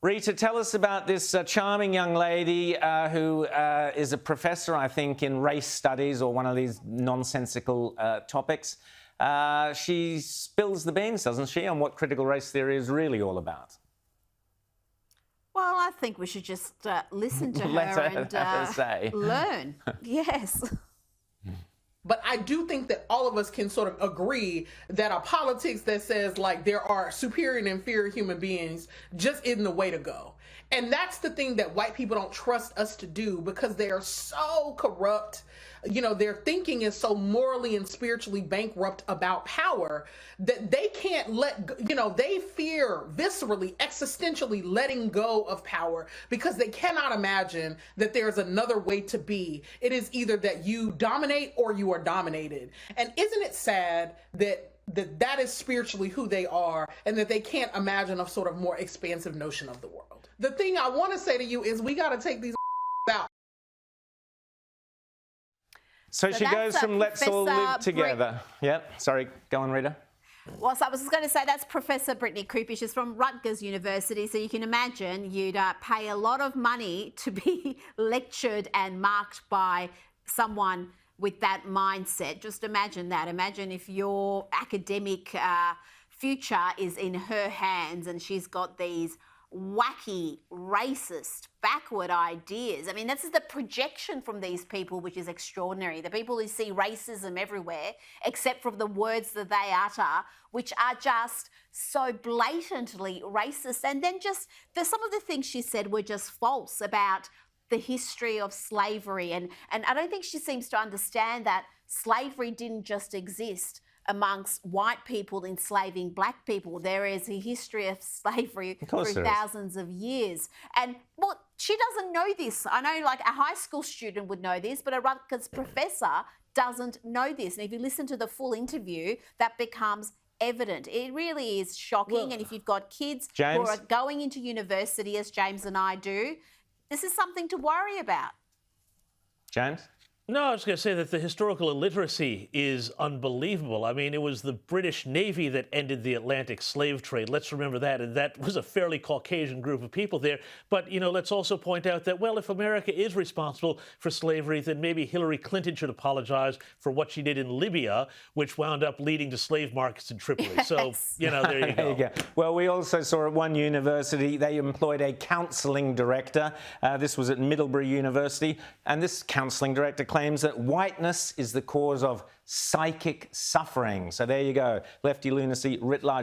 Rita, tell us about this charming young lady who is a professor, I think, in race studies or one of these nonsensical topics. She spills the beans, doesn't she, on what critical race theory is really all about? Well, I think we should just listen to Let her her and have her say. learn. Yes. But I do think that all of us can sort of agree that a politics that says like there are superior and inferior human beings just isn't the way to go. And that's the thing that white people don't trust us to do because they are so corrupt. You know, their thinking is so morally and spiritually bankrupt about power that they can't they fear viscerally, existentially letting go of power because they cannot imagine that there's another way to be. It is either that you dominate or you are dominated. And isn't it sad that is spiritually who they are and that they can't imagine a sort of more expansive notion of the world? The thing I want to say to you is we got to take these out. So she goes from let's all live together. Yep. Sorry, go on, Rita. Well, so I was just going to say that's Professor Brittney Cooper. She's from Rutgers University. So you can imagine you'd pay a lot of money to be lectured and marked by someone with that mindset. Just imagine that. Imagine if your academic future is in her hands and she's got these wacky, racist, backward ideas. I mean, this is the projection from these people, which is extraordinary. The people who see racism everywhere, except from the words that they utter, which are just so blatantly racist. And then some of the things she said were just false about the history of slavery. And I don't think she seems to understand that slavery didn't just exist amongst white people enslaving black people. There is a history of slavery through thousands of years. And well, she doesn't know this. I know like a high school student would know this, but a Rutgers professor doesn't know this. And if you listen to the full interview, that becomes evident. It really is shocking. Well, and if you've got kids who are going into university, as James and I do, this is something to worry about. James? No, I was going to say that the historical illiteracy is unbelievable. I mean, it was the British Navy that ended the Atlantic slave trade. Let's remember that. And that was a fairly Caucasian group of people there. But, you know, let's also point out that, well, if America is responsible for slavery, then maybe Hillary Clinton should apologize for what she did in Libya, which wound up leading to slave markets in Tripoli. Yes. So, you know, there you go. There you go. Well, we also saw at one university, they employed a counselling director. This was at Middlebury University. And this counselling director claims that whiteness is the cause of psychic suffering. So there you go. Lefty lunacy writ large.